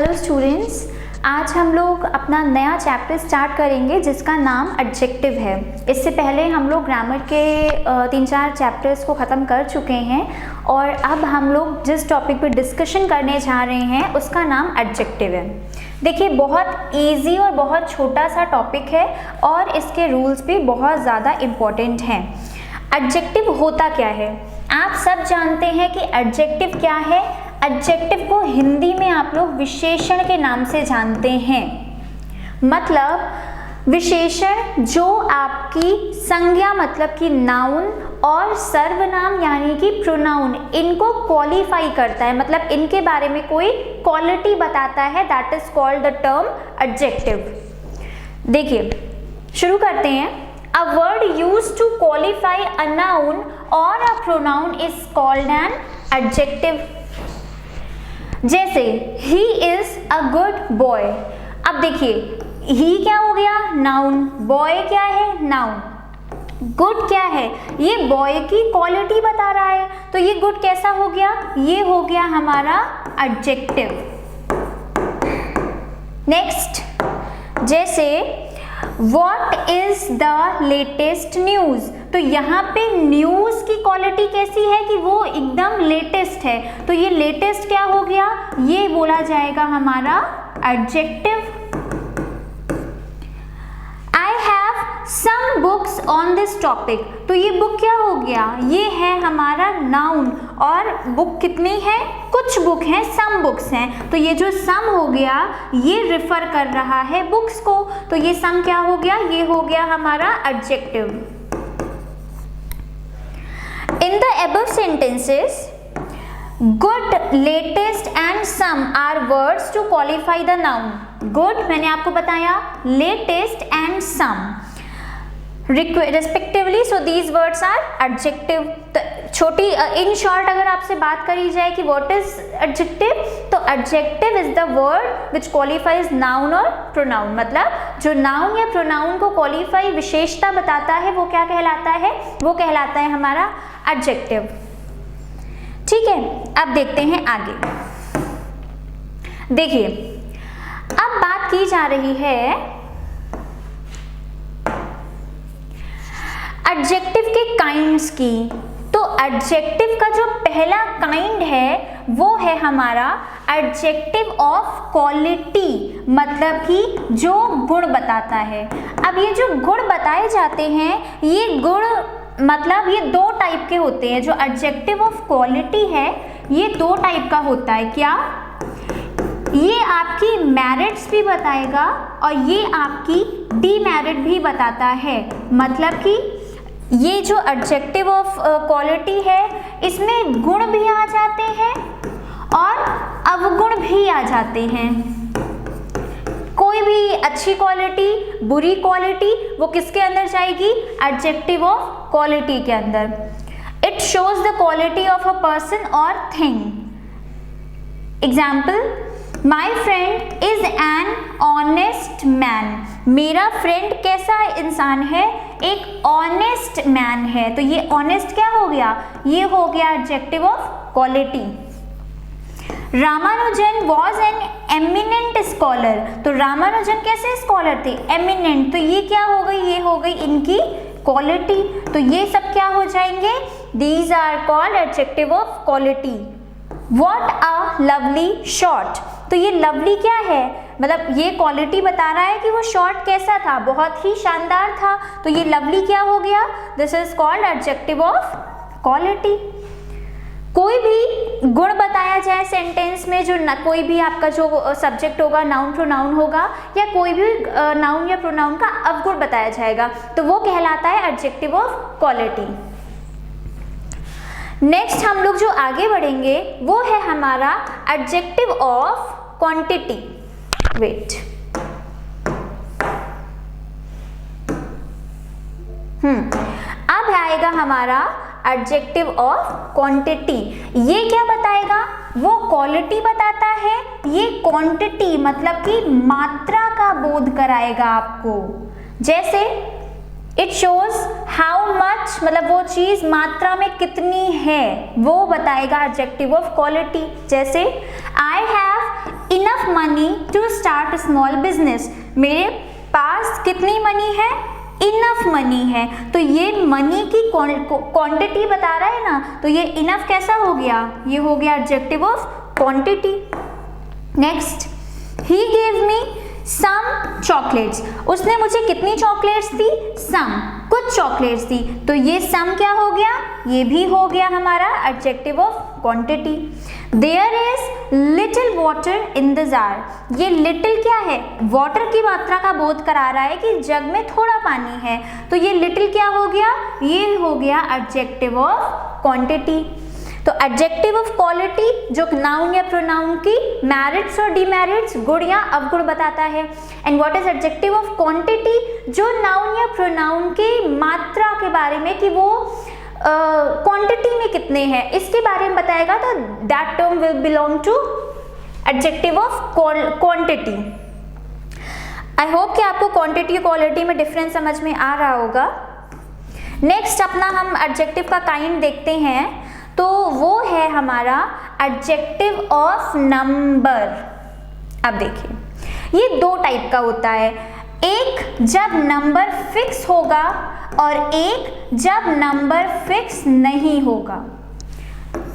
Hello students, आज हम लोग अपना नया चैप्टर स्टार्ट करेंगे जिसका नाम एडजेक्टिव है। इससे पहले हम लोग ग्रामर के 3-4 चैप्टर्स को ख़त्म कर चुके हैं और अब हम लोग जिस टॉपिक पे डिस्कशन करने जा रहे हैं उसका नाम एडजेक्टिव है। देखिए, बहुत इजी और बहुत छोटा सा टॉपिक है और इसके रूल्स भी बहुत ज़्यादा इम्पॉर्टेंट हैं। एडजेक्टिव होता क्या है? आप सब जानते हैं कि एडजेक्टिव क्या है। एडजेक्टिव को हिंदी में आप लोग विशेषण के नाम से जानते हैं। मतलब विशेषण जो आपकी संज्ञा मतलब कि नाउन और सर्वनाम यानी कि प्रोनाउन इनको क्वालिफाई करता है, मतलब इनके बारे में कोई क्वालिटी बताता है, that is called the term adjective. देखिए, शुरू करते हैं। A word used to qualify a noun or a pronoun is called an adjective. जैसे he is a good boy। अब देखिए, he क्या हो गया? नाउन। boy क्या है? नाउन। गुड क्या है? ये बॉय की क्वालिटी बता रहा है, तो ये गुड कैसा हो गया? ये हो गया हमारा एडजेक्टिव। नेक्स्ट, जैसे What is the latest news? तो यहाँ पे न्यूज़ की क्वालिटी कैसी है कि वो एकदम लेटेस्ट है, तो ये लेटेस्ट क्या हो गया? ये बोला जाएगा हमारा adjective. I have some books on this topic। तो ये बुक क्या हो गया? ये है हमारा नाउन और बुक कितनी है? कुछ बुक हैं, सम बुक्स हैं, तो ये जो सम हो गया ये रिफर कर रहा है बुक्स को, तो ये सम क्या हो गया? ये हो गया हमारा adjective. In the above sentences good, latest and some are words to qualify the noun. Good मैंने आपको बताया, latest and some respectively, so these words are adjective. छोटी इन शॉर्ट अगर आपसे बात करी जाए कि व्हाट इज एडजेक्टिव, तो adjective is the word which qualifies noun और प्रोनाउन। मतलब जो नाउन या प्रोनाउन को क्वालिफाई विशेषता बताता है वो क्या कहलाता है? वो कहलाता है हमारा एडजेक्टिव। ठीक है, अब देखते हैं आगे। देखिए, अब बात की जा रही है एडजेक्टिव के काइंड्स की। तो एडजेक्टिव का जो पहला काइंड है वो है हमारा एडजेक्टिव ऑफ क्वालिटी, मतलब कि जो गुण बताता है। अब ये जो गुण बताए जाते हैं, ये गुण मतलब ये दो टाइप के होते हैं। जो एडजेक्टिव ऑफ क्वालिटी है ये दो टाइप का होता है। क्या? ये आपकी मेरिट्स भी बताएगा और ये आपकी डीमेरिट भी बताता है। मतलब कि ये जो एडजेक्टिव ऑफ क्वालिटी है इसमें गुण भी आ जाते हैं और अवगुण भी आ जाते हैं। कोई भी अच्छी क्वालिटी, बुरी क्वालिटी, वो किसके अंदर जाएगी? एडजेक्टिव ऑफ क्वालिटी के अंदर। It shows the quality of a person और thing. Example, my friend is an honest man. मेरा फ्रेंड कैसा इंसान है? एक ऑनेस्ट मैन है, तो ये ऑनेस्ट क्या हो गया? ये हो गया adjective of quality. Ramanujan was an eminent scholar. तो रामानुजन कैसे स्कॉलर थे? एमिनेंट, तो ये क्या हो गई? ये हो गई इनकी क्वालिटी। तो ये सब क्या हो जाएंगे? These are called adjective of quality. What a lovely shot। तो ये लवली क्या है? मतलब ये क्वालिटी बता रहा है कि वो शॉट कैसा था, बहुत ही शानदार था, तो ये लवली क्या हो गया? This is called adjective of quality. कोई भी गुण बताया जाए सेंटेंस में, जो कोई भी आपका जो सब्जेक्ट होगा, नाउन प्रोनाउन होगा, या कोई भी नाउन या प्रोनाउन का अवगुण बताया जाएगा, तो वो कहलाता है एडजेक्टिव ऑफ क्वालिटी। नेक्स्ट हम लोग जो आगे बढ़ेंगे वो है हमारा एडजेक्टिव ऑफ क्वांटिटी। वेट, अब आएगा हमारा एडजेक्टिव ऑफ क्वांटिटी। ये क्या बताएगा? वो क्वालिटी बताता है, ये क्वांटिटी मतलब कि मात्रा का बोध कराएगा आपको। जैसे इट शोज हाउ मच, मतलब वो चीज मात्रा में कितनी है वो बताएगा एडजेक्टिव ऑफ क्वालिटी। जैसे I have enough money to start small business, मेरे पास कितनी मनी है, इनफ मनी है। तो ये मनी की क्वांटिटी बता रहा है ना, तो ये इनफ कैसा हो गया, ये हो गया adjective of quantity. Next, he gave me some chocolates, उसने मुझे कितनी चॉकलेट्स दी, सम, कुछ चॉकलेट्स दी। तो ये सम क्या हो गया, ये भी हो गया हमारा adjective of quantity. There is little water in the jar, ये लिटिल क्या है, वाटर की मात्रा का बोध करा रहा है कि जग में थोड़ा पानी है। तो ये लिटिल क्या हो गया, ये हो गया एडजेक्टिव ऑफ क्वांटिटी। तो एडजेक्टिव ऑफ क्वालिटी जो नाउन या प्रोनाउन की मेरिट्स और डिमेरिट्स, गुण या अवगुण बताता है। And what is adjective of quantity, जो नाउन या प्रोनाउन की मात्रा के बारे में कि वो क्वांटिटी में कितने हैं इसके बारे में बताएगा। तो that term will belong to adjective of quantity. I hope कि आपको क्वांटिटी और क्वालिटी में डिफरेंस समझ में आ रहा होगा। नेक्स्ट अपना हम एडजेक्टिव का काइंड देखते हैं, तो वो है हमारा एडजेक्टिव ऑफ नंबर। अब देखिए ये दो टाइप का होता है, एक जब नंबर फिक्स होगा और एक जब नंबर फिक्स नहीं होगा।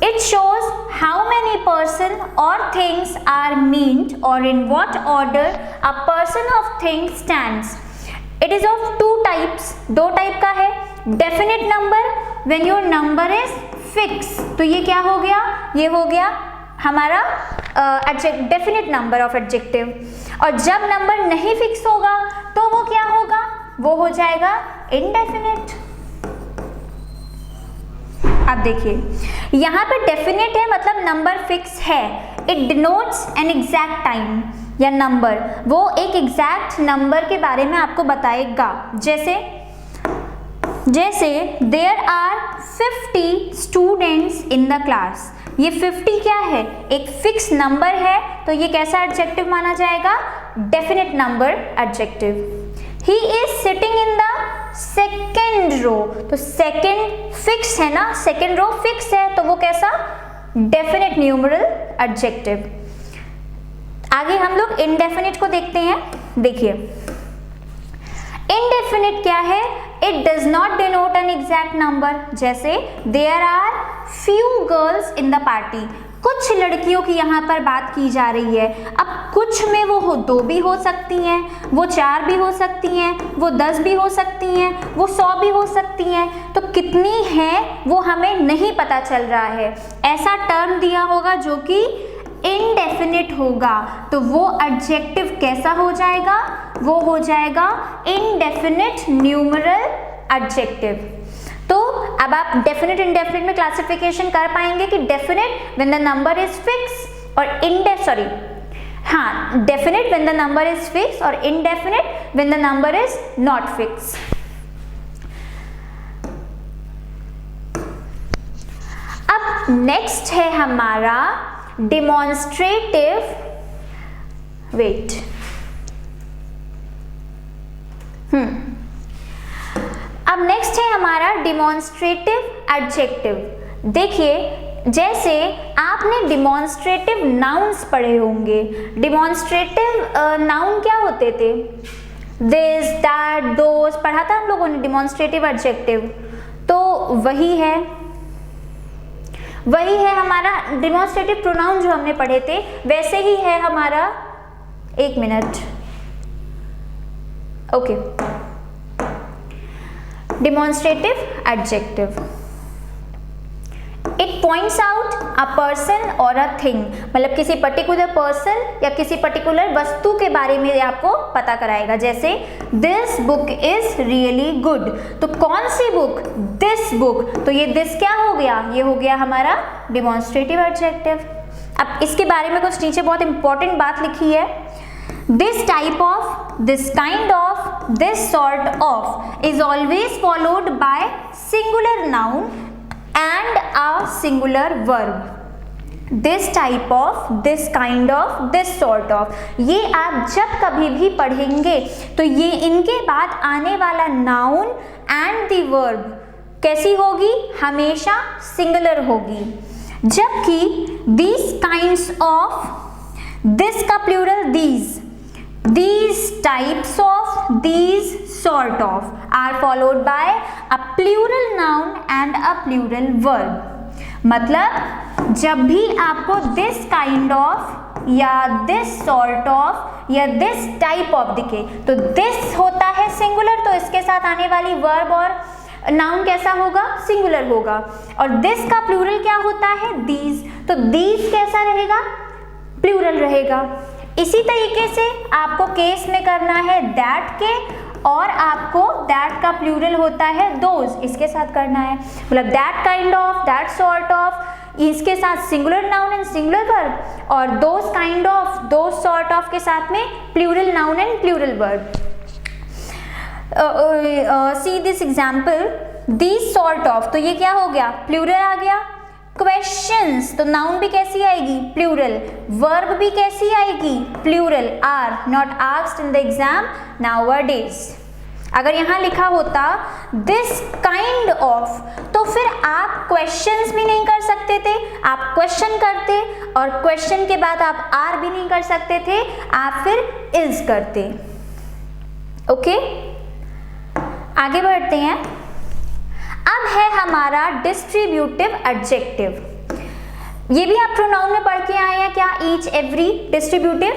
It shows how many person और थिंग्स आर मीन्ड और in what order a person of thing stands. It is of two types, दो टाइप का है। Definite number, when your number is fix, तो ये क्या हो गया, ये हो गया हमारा डेफिनेट नंबर ऑफ एडजेक्टिव। और जब नंबर नहीं फिक्स होगा तो वो क्या होगा, वो हो जाएगा इनडेफिनेट। अब देखिए यहाँ पे डेफिनेट है मतलब नंबर फिक्स है, it denotes an exact time या नंबर, वो एक एग्जैक्ट नंबर के बारे में आपको बताएगा। जैसे there are 50 students in the class, ये 50 क्या है, एक फिक्स नंबर है, तो ये कैसा एडजेक्टिव माना जाएगा, definite number adjective. He is sitting in the second row, तो सेकेंड फिक्स है ना, सेकेंड रो फिक्स है, तो वो कैसा, डेफिनेट न्यूमरल एडजेक्टिव। आगे हम लोग इनडेफिनिट को देखते हैं। देखिए इनडेफिनिट क्या है, it does not denote an exact number. जैसे there are few girls in the party, कुछ लड़कियों की यहाँ पर बात की जा रही है। अब कुछ में वो 2 भी हो सकती हैं, वो 4 भी हो सकती हैं, वो 10 भी हो सकती हैं, वो 100 भी हो सकती हैं। तो कितनी हैं वो हमें नहीं पता चल रहा है, ऐसा टर्म दिया होगा जो कि इनडेफिनिट होगा, तो वो एडजेक्टिव कैसा हो जाएगा, वो हो जाएगा इनडेफिनिट न्यूमरल एडजेक्टिव। तो अब आप डेफिनेट इनडेफिनेट में क्लासिफिकेशन कर पाएंगे कि definite when the number is fix और definite when the number is fix और indefinite when the number is not fix. अब नेक्स्ट है हमारा डेमोन्स्ट्रेटिव, अब नेक्स्ट है हमारा डेमोन्स्ट्रेटिव एडजेक्टिव। देखिए जैसे आपने डेमोन्स्ट्रेटिव नाउन्स पढ़े होंगे, डेमोन्स्ट्रेटिव नाउन क्या होते थे, दिस दैट दोस पढ़ा था हम लोगों ने डेमोन्स्ट्रेटिव एडजेक्टिव। तो वही है हमारा डेमोन्स्ट्रेटिव प्रोनाउन जो हमने पढ़े थे, वैसे ही है हमारा, एक minute, okay, demonstrative adjective. It points out a person और अ थिंग, मतलब किसी पर्टिकुलर पर्सन या किसी पर्टिकुलर वस्तु के बारे में आपको पता कराएगा। जैसे this book is really good, तो कौन सी बुक, दिस बुक, तो ये दिस क्या हो गया, ये हो गया हमारा डेमोन्स्ट्रेटिव एडजेक्टिव। अब इसके बारे में कुछ नीचे बहुत इंपॉर्टेंट बात लिखी है, this type of, this kind of, this sort of is always followed bye singular noun and a singular verb. This type of, this kind of, this sort of, ये आप जब कभी भी पढ़ेंगे तो ये इनके बाद आने वाला noun and the verb कैसी होगी, हमेशा singular होगी। जबकि these kinds of, दिस का plural these, these types of, these sort of are followed by a plural noun and a plural verb। मतलब जब भी आपको this kind of या this sort of या this type of दिखे तो this होता है सिंगुलर, तो इसके साथ आने वाली वर्ब और नाउन कैसा होगा, सिंगुलर होगा। और this का प्लूरल क्या होता है, these, तो these कैसा रहेगा, प्लूरल रहेगा। इसी तरीके से आपको केस में करना है दैट के, और आपको दैट का प्लूरल होता है दोज, इसके साथ करना है। मतलब that kind of, that sort of, इसके साथ singular noun and singular verb, और those kind of, those sort of के साथ में plural noun and plural verb. See this example, this sort of, तो ये क्या हो गया, प्लूरल आ गया। क्वेश्चंस, तो नाउन भी कैसी आएगी, प्लूरल, वर्ब भी कैसी आएगी, plural, are not asked in the exam nowadays. अगर यहाँ लिखा होता दिस काइंड ऑफ, तो फिर आप क्वेश्चंस भी नहीं कर सकते थे, आप क्वेश्चन करते, और क्वेश्चन के बाद आप आर भी नहीं कर सकते थे, आप फिर इज करते। ओके, आगे बढ़ते हैं। अब है हमारा डिस्ट्रीब्यूटिव एडजेक्टिव। ये भी आप प्रोनाउन में पढ़ के आए हैं क्या, each, every, distributive,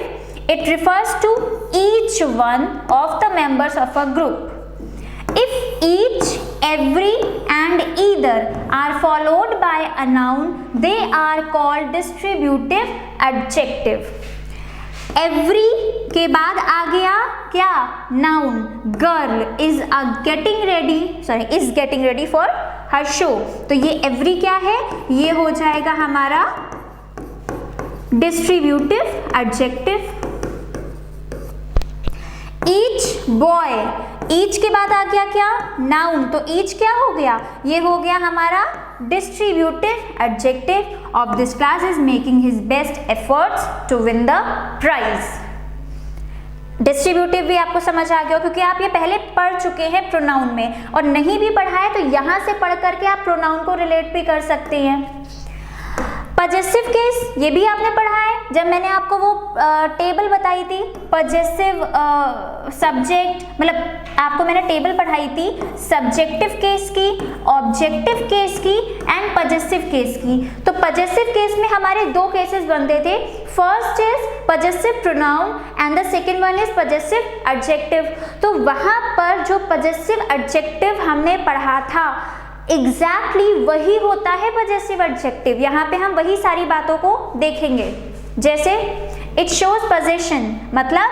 it refers to each one of the members of a group. If each, every and either are followed by a noun, they are called distributive adjective. Every के बाद आ गया क्या, noun, girl is getting ready for her show, तो ये every क्या है, ये हो जाएगा हमारा distributive adjective. Each, boy, each के बाद आ गया क्या, नाउन, तो ईच क्या हो गया, ये हो गया हमारा distributive adjective of this class is making his best efforts to win the prize. Distributive भी आपको समझ आ गया क्योंकि आप ये पहले पढ़ चुके हैं प्रोनाउन में, और नहीं भी पढ़ा है तो यहाँ से पढ़ करके आप प्रोनाउन को रिलेट भी कर सकते हैं। पजेसिव केस, ये भी आपने पढ़ा है जब मैंने आपको वो टेबल बताई थी, पजेसिव सब्जेक्ट, मतलब आपको मैंने टेबल पढ़ाई थी सब्जेक्टिव केस की, ऑब्जेक्टिव केस की एंड पजेसिव केस की। तो पजेसिव केस में हमारे दो केसेस बनते थे, first is possessive pronoun and the second one is possessive adjective. तो वहाँ पर जो पजेसिव एडजेक्टिव हमने पढ़ा था एग्जैक्टली वही होता है पजेसिव एडजेक्टिव। यहाँ पे हम वही सारी बातों को देखेंगे, जैसे इट शोज पोजीशन, मतलब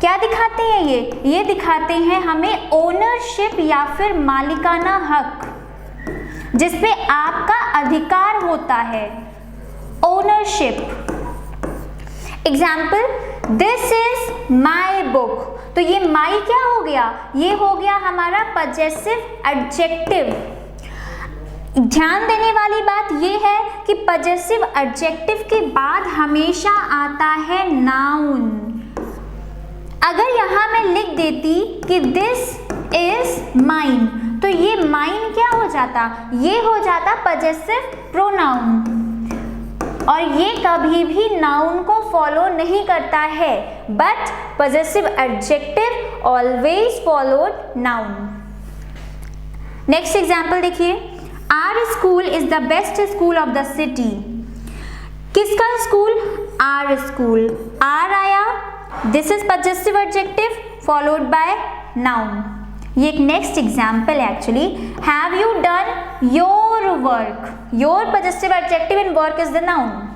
क्या दिखाते हैं ये दिखाते हैं हमें ओनरशिप या फिर मालिकाना हक, जिसपे आपका अधिकार होता है, ownership. Example, this is my book, तो ये माई क्या हो गया, ये हो गया हमारा पजेसिव एडजेक्टिव। ध्यान देने वाली बात यह है कि पजेसिव एडजेक्टिव के बाद हमेशा आता है नाउन। अगर यहाँ मैं लिख देती कि दिस इज माइन, तो ये माइन क्या हो जाता, ये हो जाता पजेसिव प्रोनाउन, और ये कभी भी नाउन को फॉलो नहीं करता है, but possessive adjective always followed noun. Next example देखिए, our school is the best school of the city. किसका स्कूल, आर स्कूल, आर आया, this is possessive adjective followed by noun. ये एक नेक्स्ट एग्जाम्पल है actually, have you done your work, your possessive adjective and work is the noun.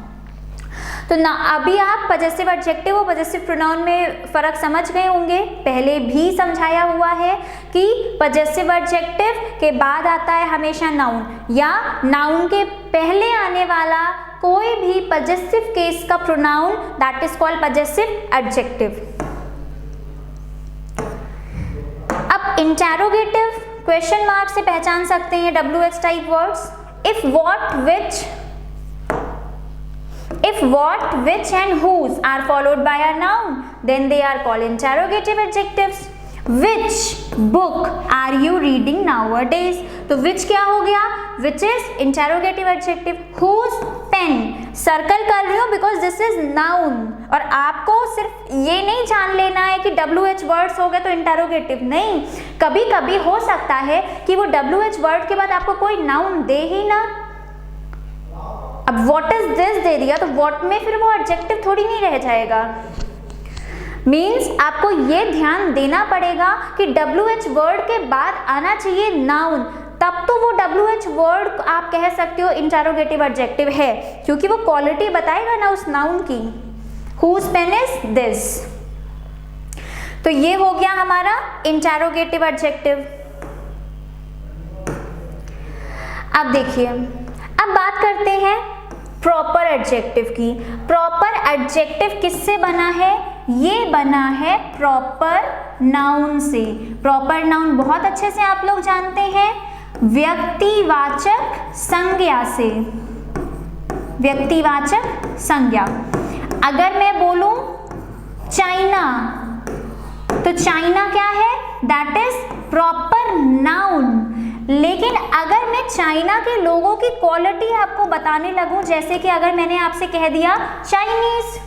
तो ना अभी आप possessive adjective और पजेसिव प्रोनाउन में फ़र्क समझ गए होंगे, पहले भी समझाया हुआ है कि पजेसिव एडजेक्टिव के बाद आता है हमेशा नाउन, या नाउन के पहले आने वाला कोई भी पजेसिव केस का pronoun that is called possessive adjective. अब इंटेरोगेटिव क्वेश्चन मार्क से पहचान सकते हैं WH type words. If what, which and whose are followed by a noun, then they are called interrogative adjectives. Which book are you reading nowadays? तो which क्या हो गया, which is interrogative adjective. Whose pen, circle कर रही हूँ because this is noun, और आपको सिर्फ ये नहीं जान लेना है कि WH वर्ड्स हो गए तो इंटरोगेटिव, नहीं, कभी कभी हो सकता है कि वो WH वर्ड के बाद आपको कोई नाउन दे ही ना। अब व्हाट इज दिस दे दिया तो व्हाट में फिर वो एडजेक्टिव थोड़ी नहीं रह जाएगा। मीन्स आपको ये ध्यान देना पड़ेगा कि WH वर्ड के बाद आना चाहिए नाउन, तब तो वो WH वर्ड आप कह सकते हो इंटरोगेटिव एडजेक्टिव है, क्योंकि वो क्वालिटी बताएगा ना उस नाउन की। Whose pen is this? तो ये हो गया हमारा इंटरोगेटिव एडजेक्टिव। अब देखिए, अब बात करते हैं प्रॉपर एडजेक्टिव की। प्रॉपर एडजेक्टिव किससे बना है? ये बना है प्रॉपर नाउन से। प्रॉपर नाउन बहुत अच्छे से आप लोग जानते हैं, व्यक्तिवाचक संज्ञा से। व्यक्तिवाचक संज्ञा, अगर मैं बोलूं चाइना, तो चाइना क्या है? That is proper noun. लेकिन अगर मैं चाइना के लोगों की क्वालिटी आपको बताने लगूं, जैसे कि अगर मैंने आपसे कह दिया चाइनीज,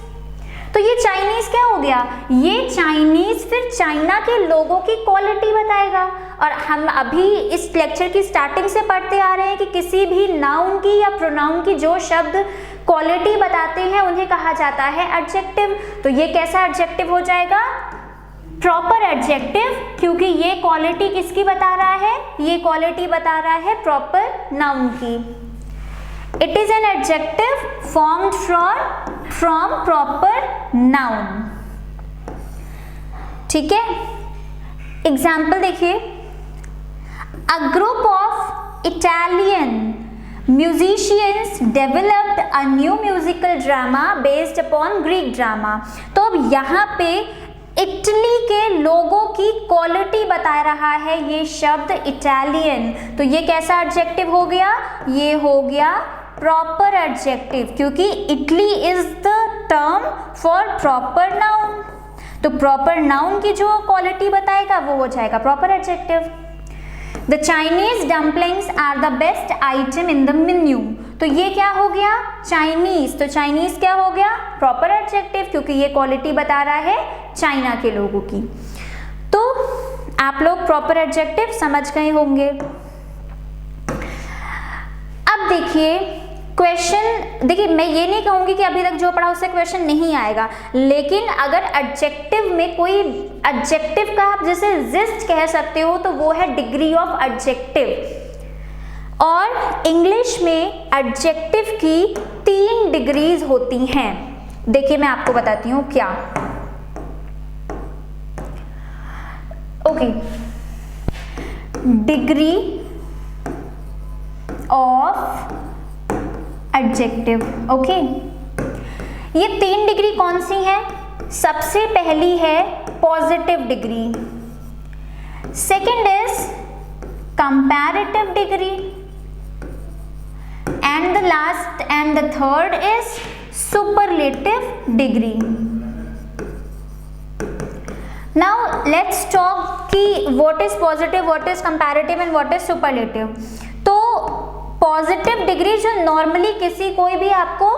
तो ये चाइनीज क्या हो गया? ये चाइनीज फिर चाइना के लोगों की क्वालिटी बताएगा। और हम अभी इस लेक्चर की स्टार्टिंग से पढ़ते आ रहे हैं कि किसी भी नाउन की या प्रोनाउन की जो शब्द क्वालिटी बताते हैं उन्हें कहा जाता है एडजेक्टिव। तो ये कैसा एडजेक्टिव हो जाएगा? प्रॉपर एडजेक्टिव, क्योंकि ये क्वालिटी किसकी बता रहा है? ये क्वालिटी बता रहा है प्रॉपर नाउन की। It is an adjective formed from proper noun. ठीक है, एग्जाम्पल देखिए, a group of Italian musicians developed a new musical drama based upon Greek drama. तो अब यहाँ पे इटली के लोगों की क्वालिटी बता रहा है ये शब्द इटालियन, तो ये कैसा एडजेक्टिव हो गया? ये हो गया प्रॉपर एडजेक्टिव, क्योंकि Italy is the term for proper noun. तो प्रॉपर नाउन की जो क्वालिटी बताएगा वो हो जाएगा proper adjective. The Chinese dumplings are the best item in the menu. तो ये क्या हो गया? चाइनीज। तो चाइनीज क्या हो गया? प्रॉपर एडजेक्टिव, क्योंकि ये क्वालिटी बता रहा है चाइना के लोगों की। तो आप लोग प्रॉपर एडजेक्टिव समझ गए होंगे। अब देखिए क्वेश्चन, देखिए मैं ये नहीं कहूंगी कि अभी तक जो पढ़ा उससे क्वेश्चन नहीं आएगा, लेकिन अगर एडजेक्टिव में कोई एडजेक्टिव का आप जैसे जिस्ट कह सकते हो तो वो है डिग्री ऑफ एडजेक्टिव। और इंग्लिश में एडजेक्टिव की 3 डिग्रीज होती हैं। देखिए मैं आपको बताती हूँ क्या। Okay, degree of adjective. Okay, ये 3 डिग्री कौन सी है? सबसे पहली है positive degree, second is comparative degree, and the last and the third is superlative degree. Now let's talk कि what is positive, what is comparative and what is superlative. तो positive degree जो normally किसी कोई भी आपको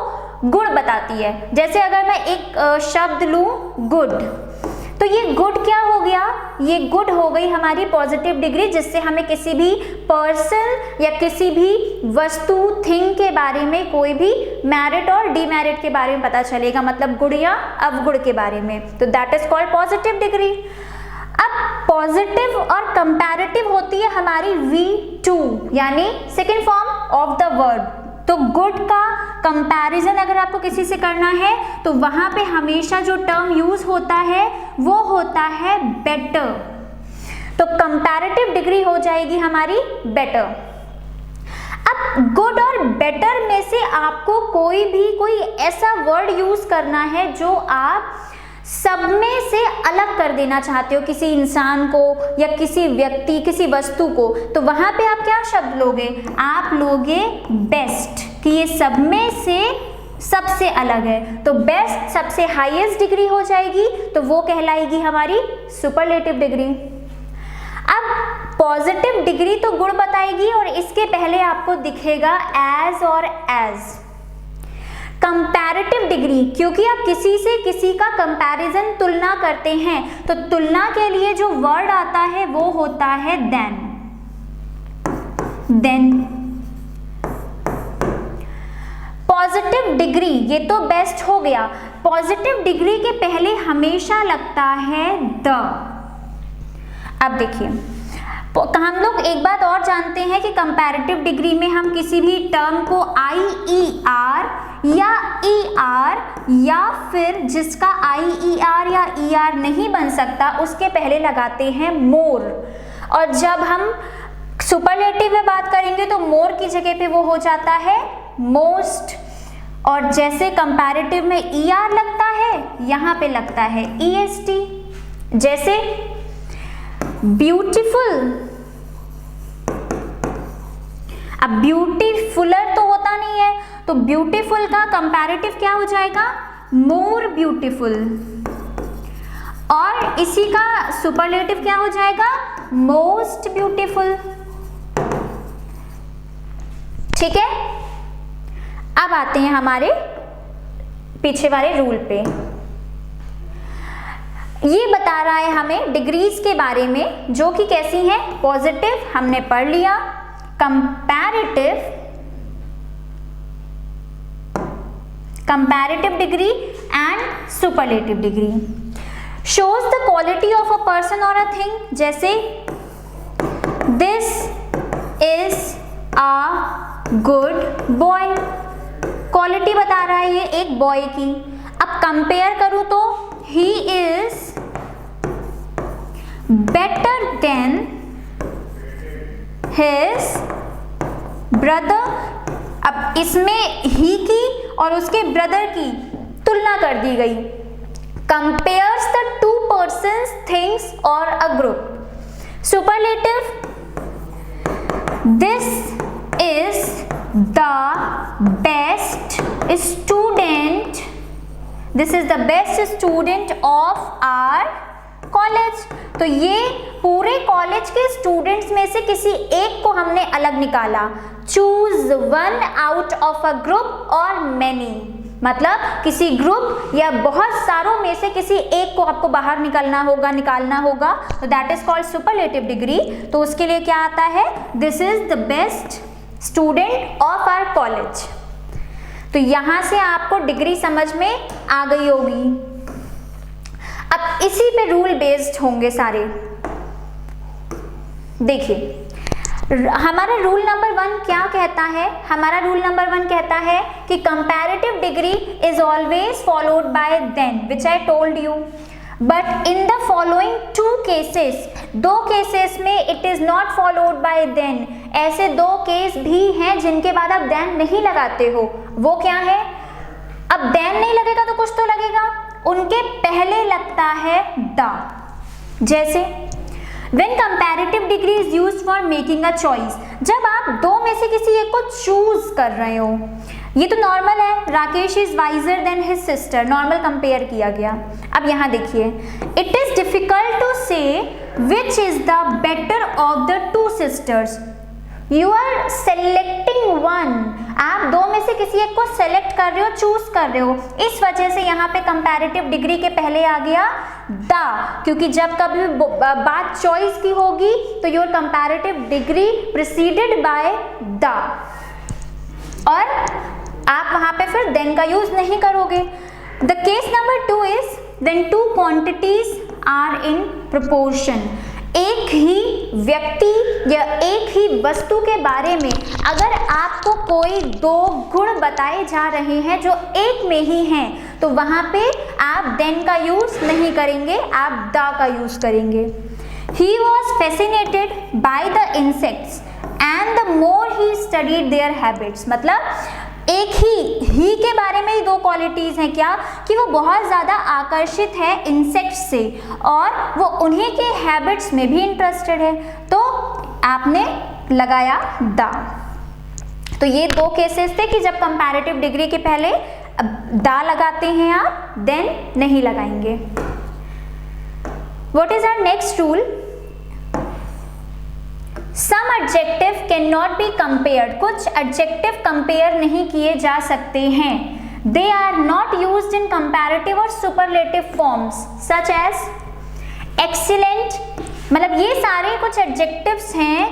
good बताती है, जैसे अगर मैं एक शब्द लूं गुड, तो ये गुड क्या हो गया? ये गुड हो गई हमारी पॉजिटिव डिग्री, जिससे हमें किसी भी पर्सन या किसी भी वस्तु थिंग के बारे में कोई भी मेरिट और डीमेरिट के बारे में पता चलेगा, मतलब गुड या अवगुण के बारे में। तो that is called positive degree. अब पॉजिटिव और कंपैरेटिव होती है हमारी V2, यानी second form of the word. तो गुड का कंपैरिजन अगर आपको किसी से करना है तो वहां पे हमेशा जो टर्म यूज होता है वो होता है बेटर। तो कंपैरेटिव डिग्री हो जाएगी हमारी बेटर। अब गुड और बेटर में से आपको कोई ऐसा वर्ड यूज करना है जो आप सब में से अलग कर देना चाहते हो, किसी इंसान को या किसी व्यक्ति, किसी वस्तु को। तो वहां पे आप क्या शब्द लोगे? आप लोगे बेस्ट, कि ये सब में से सबसे अलग है। तो बेस्ट सबसे हाईएस्ट डिग्री हो जाएगी, तो वो कहलाएगी हमारी सुपरलेटिव डिग्री। अब पॉजिटिव डिग्री तो गुण बताएगी और इसके पहले आपको दिखेगा एज और एज। कंपैरेटिव डिग्री, क्योंकि आप किसी से किसी का कंपैरिजन तुलना करते हैं तो तुलना के लिए जो वर्ड आता है वो होता है देन। पॉजिटिव डिग्री, ये तो बेस्ट हो गया। पॉजिटिव डिग्री के पहले हमेशा लगता है द। अब देखिए हम लोग एक बात और जानते हैं कि कंपैरेटिव डिग्री में हम किसी भी टर्म को IER या ER या फिर जिसका IER या ER नहीं बन सकता उसके पहले लगाते हैं मोर। और जब हम सुपरलेटिव में बात करेंगे तो मोर की जगह पे वो हो जाता है मोस्ट। और जैसे कंपैरेटिव में ER लगता है यहाँ पे लगता है EST। जैसे ब्यूटीफुल, अब ब्यूटीफुलर तो होता नहीं है तो ब्यूटीफुल का कंपैरेटिव क्या हो जाएगा, मोर ब्यूटीफुल। और इसी का सुपरलेटिव क्या हो जाएगा, मोस्ट ब्यूटीफुल। ठीक है, अब आते हैं हमारे पीछे वाले रूल पे। ये बता रहा है हमें डिग्रीज के बारे में जो कि कैसी हैं, पॉजिटिव हमने पढ़ लिया, comparative degree and superlative degree. Shows the quality of a person और अ थिंग, जैसे this is a good boy, quality बता रहा है ये एक बॉय की। अब कंपेयर करूं तो he is better than his brother. अब इसमें ही की और उसके ब्रदर की तुलना कर दी गई। Compares the two persons, things और a group. Superlative, this is the best student, this is the best student of our college. तो ये पूरे कॉलेज के स्टूडेंट्स में से किसी एक को हमने अलग निकाला। Choose one out of a group और मैनी, मतलब किसी ग्रुप या बहुत सारों में से किसी एक को आपको बाहर निकालना होगा तो that is called superlative degree. तो उसके लिए क्या आता है, this is the best student of our college. तो यहां से आपको डिग्री समझ में आ गई होगी। अब इसी पे रूल बेस्ड होंगे सारे। देखिए हमारा रूल नंबर 1 क्या कहता है, हमारा रूल नंबर 1 कहता है कि comparative degree is always followed by then, which I told you. But in the following 2 cases, 2 cases में it is not followed by then. ऐसे 2 केस भी हैं जिनके बाद आप देन नहीं लगाते हो। वो क्या है, अब देन नहीं लगेगा तो कुछ तो लगेगा, उनके पहले लगता है द। जैसे When comparative degree is used for making a choice, जब आप 2 में से किसी एक को चूज कर रहे हो, ये तो नॉर्मल है, Rakesh is visor then his sister, normal compare किया गया। अब यहाँ देखिए, it is difficult to say which is the better of the 2 sisters. You are selecting one, आप 2 में से किसी एक को सेलेक्ट कर रहे हो, चूज कर रहे हो, इस वजह से यहाँ पे कंपैरेटिव डिग्री के पहले आ गया द, क्योंकि जब कभी बात चॉइस की होगी तो your comparative degree preceded by the, और आप वहां पे फिर देन का यूज नहीं करोगे। The case number 2 is when 2 quantities are in proportion. एक ही व्यक्ति या एक ही वस्तु के बारे में अगर आपको कोई 2 गुण बताए जा रहे हैं जो एक में ही हैं, तो वहां पे आप देन का यूज नहीं करेंगे, आप द का यूज करेंगे। He was fascinated by the insects and the more he studied their habits. मतलब एक ही के बारे में ही 2 क्वालिटीज हैं, क्या कि वो बहुत ज़्यादा आकर्षित है इंसेक्ट से और वो उन्हीं के हैबिट्स में भी इंटरेस्टेड है, तो आपने लगाया द। तो ये 2 केसेस थे कि जब कंपैरेटिव डिग्री के पहले द लगाते हैं आप, देन नहीं लगाएंगे। What is our next rule, some adjective can not be compared. कुछ एडजेक्टिव कंपेयर नहीं किए जा सकते हैं। They are not used in comparative और superlative forms such as excellent. मतलब ये सारे कुछ एडजेक्टिव्स हैं।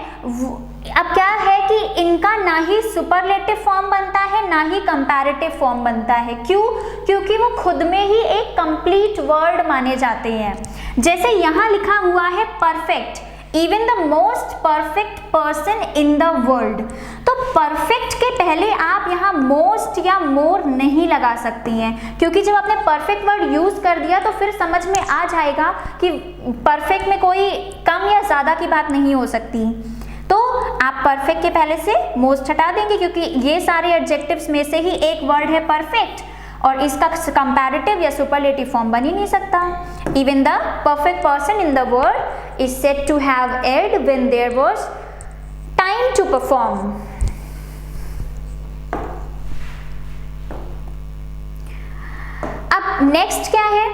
अब क्या है कि इनका ना ही सुपरलेटिव फॉर्म बनता है ना ही कंपैरेटिव फॉर्म बनता है। क्यों? क्योंकि वो खुद में ही एक कंप्लीट वर्ड माने जाते हैं। जैसे यहाँ लिखा हुआ है perfect, even the most perfect person in the world. तो परफेक्ट के पहले आप यहाँ मोस्ट या मोर नहीं लगा सकती हैं, क्योंकि जब आपने परफेक्ट वर्ड यूज कर दिया तो फिर समझ में आ जाएगा कि परफेक्ट में कोई कम या ज्यादा की बात नहीं हो सकती। तो आप परफेक्ट के पहले से मोस्ट हटा देंगे, क्योंकि ये सारे एडजेक्टिव्स में से ही एक वर्ड है परफेक्ट और इसका कंपैरेटिव या सुपरलेटिव फॉर्म बन ही नहीं सकता। Even the perfect person in the world is said to have erred when there was time to perform. अब नेक्स्ट क्या है?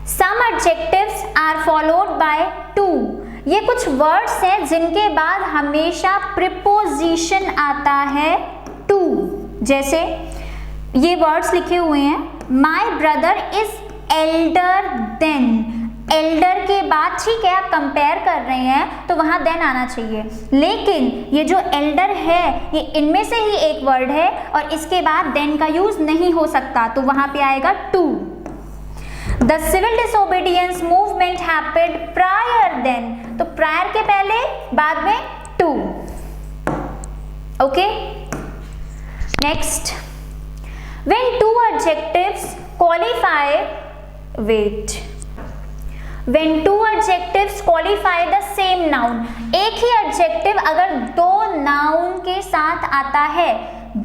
Some adjectives are followed by to. ये कुछ वर्ड्स हैं जिनके बाद हमेशा प्रीपोजिशन आता है टू। जैसे ये वर्ड्स लिखे हुए हैं, my brother is elder than. Elder के बाद ठीक है आप कंपेयर कर रहे हैं तो वहां देन आना चाहिए, लेकिन ये जो एल्डर है ये इनमें से ही एक वर्ड है और इसके बाद देन का यूज नहीं हो सकता, तो वहां पे आएगा to. The civil disobedience movement happened prior than, तो प्रायर के पहले बाद में to. Okay, next, when two adjectives qualify when two adjectives qualify the same noun, एक ही adjective अगर दो noun के साथ आता है,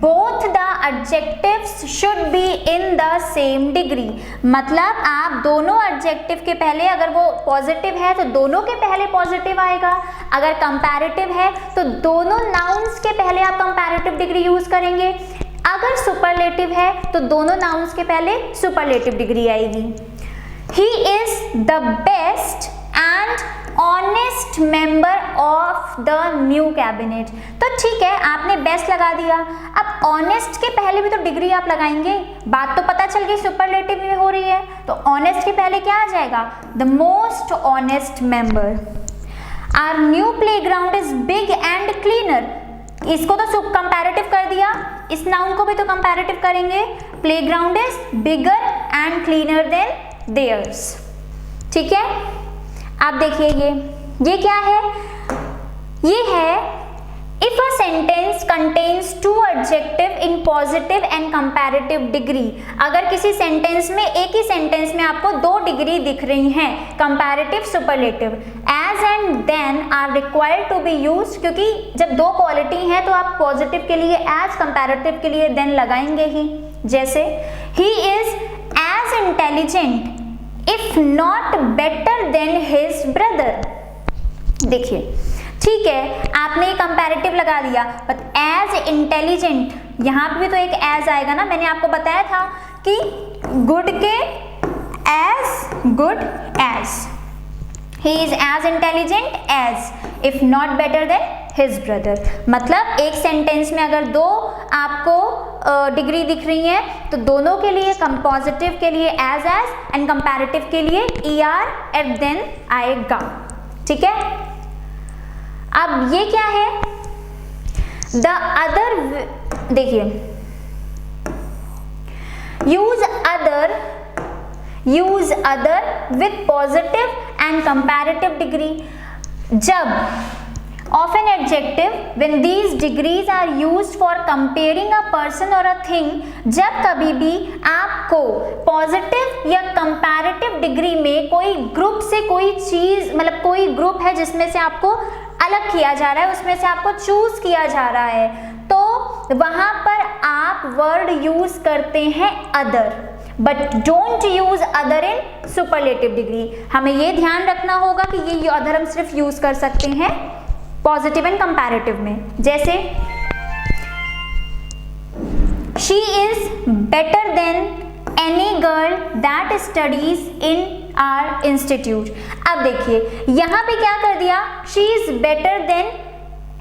both the adjectives should be in the same degree। मतलब आप दोनों adjective के पहले अगर वो पॉजिटिव है तो दोनों के पहले पॉजिटिव आएगा, अगर कंपैरेटिव है तो दोनों nouns के पहले आप कंपैरेटिव डिग्री यूज करेंगे, अगर सुपरलेटिव है तो दोनों नाउन्स के पहले सुपरलेटिव डिग्री आएगी। He is the best and honest member of the new cabinet। तो ठीक है आपने बेस्ट लगा दिया, अब ऑनेस्ट के पहले भी तो डिग्री आप लगाएंगे, बात तो पता चल गई सुपरलेटिव में हो रही है, तो ऑनेस्ट के पहले क्या आ जाएगा? The most honest member. Our new playground is big and cleaner। इसको तो कंपैरेटिव कर दिया, इस नाउन को भी तो कंपैरेटिव करेंगे। Playground is bigger and cleaner than theirs. ठीक है, आप देखिए ये क्या है? ये है if a sentence contains two adjective in positive and comparative degree. अगर किसी सेंटेंस में, एक ही सेंटेंस में आपको दो डिग्री दिख रही हैं, comparative superlative, as and than are required to be used, क्योंकि जब दो क्वालिटी हैं तो आप पॉजिटिव के लिए एज, कंपैरेटिव के लिए देन लगाएंगे ही। जैसे he is as intelligent if not better than his brother. देखिए ठीक है आपने कंपैरेटिव लगा दिया, बट एज इंटेलिजेंट, यहाँ पे भी तो एक एज आएगा ना। मैंने आपको बताया था कि गुड के as good as, he is as intelligent as, if not better than his brother. मतलब एक सेंटेंस में अगर दो आपको डिग्री दिख रही है तो दोनों के लिए, पॉजिटिव के लिए एज एंड कंपैरेटिव के लिए ER एट देन आएगा। ठीक है, अब ये क्या है? द अदर, देखिए use other with positive and comparative degree. जब of an adjective when these degrees are used for comparing a person or a thing, जब कभी भी आपको पॉजिटिव या कंपैरेटिव डिग्री में कोई ग्रुप से कोई चीज, मतलब कोई ग्रुप है जिसमें से आपको अलग किया जा रहा है, उसमें से आपको चूज किया जा रहा है, तो वहां पर आप वर्ड यूज करते हैं other, but don't use other in superlative degree. हमें ये ध्यान रखना होगा कि ये अदर हम सिर्फ यूज कर सकते हैं पॉजिटिव एंड कंपैरेटिव में। जैसे she is better than any girl that studies in our institute. अब देखिए यहाँ पे क्या कर दिया, she is better than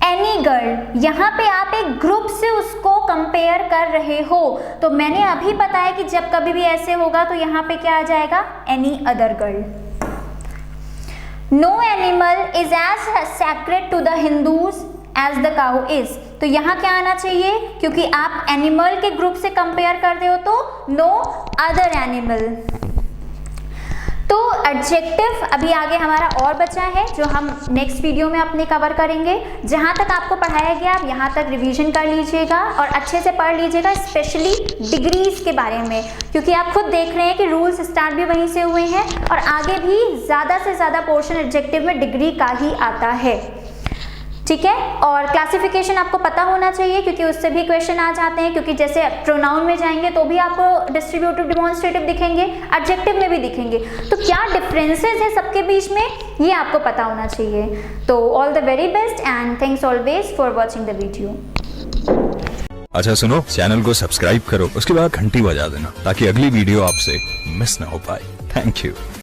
any girl, यहाँ पे आप एक ग्रुप से उसको कंपेयर कर रहे हो, तो मैंने अभी बताया कि जब कभी भी ऐसे होगा तो यहाँ पे क्या आ जाएगा, any other girl. No animal is as sacred to the Hindus as the cow is, तो यहाँ क्या आना चाहिए, क्योंकि आप एनिमल के ग्रुप से कंपेयर कर रहे हो तो नो अदर एनिमल। तो एडजेक्टिव अभी आगे हमारा और बचा है जो हम नेक्स्ट वीडियो में अपने कवर करेंगे। जहाँ तक आपको पढ़ाया गया आप यहाँ तक रिवीजन कर लीजिएगा और अच्छे से पढ़ लीजिएगा, स्पेशली डिग्रीज के बारे में, क्योंकि आप खुद देख रहे हैं कि रूल्स स्टार्ट भी वहीं से हुए हैं और आगे भी ज़्यादा से ज़्यादा पोर्शन एडजेक्टिव में डिग्री का ही आता है। ठीक है, और क्लासिफिकेशन आपको पता होना चाहिए क्योंकि उससे भी क्वेश्चन आ जाते हैं, क्योंकि जैसे प्रोनाउन में जाएंगे तो भी आपको डिस्ट्रीब्यूटिव डिमॉन्स्ट्रेटिव दिखेंगे, एडजेक्टिव में भी दिखेंगे, तो क्या डिफरेंसेस है सबके बीच में ये आपको पता होना चाहिए। तो all the very best and thanks always for watching the video. अच्छा सुनो, चैनल को सब्सक्राइब करो, उसके बाद घंटी बजा देना ताकि अगली वीडियो आपसे मिस ना हो पाए। Thank you.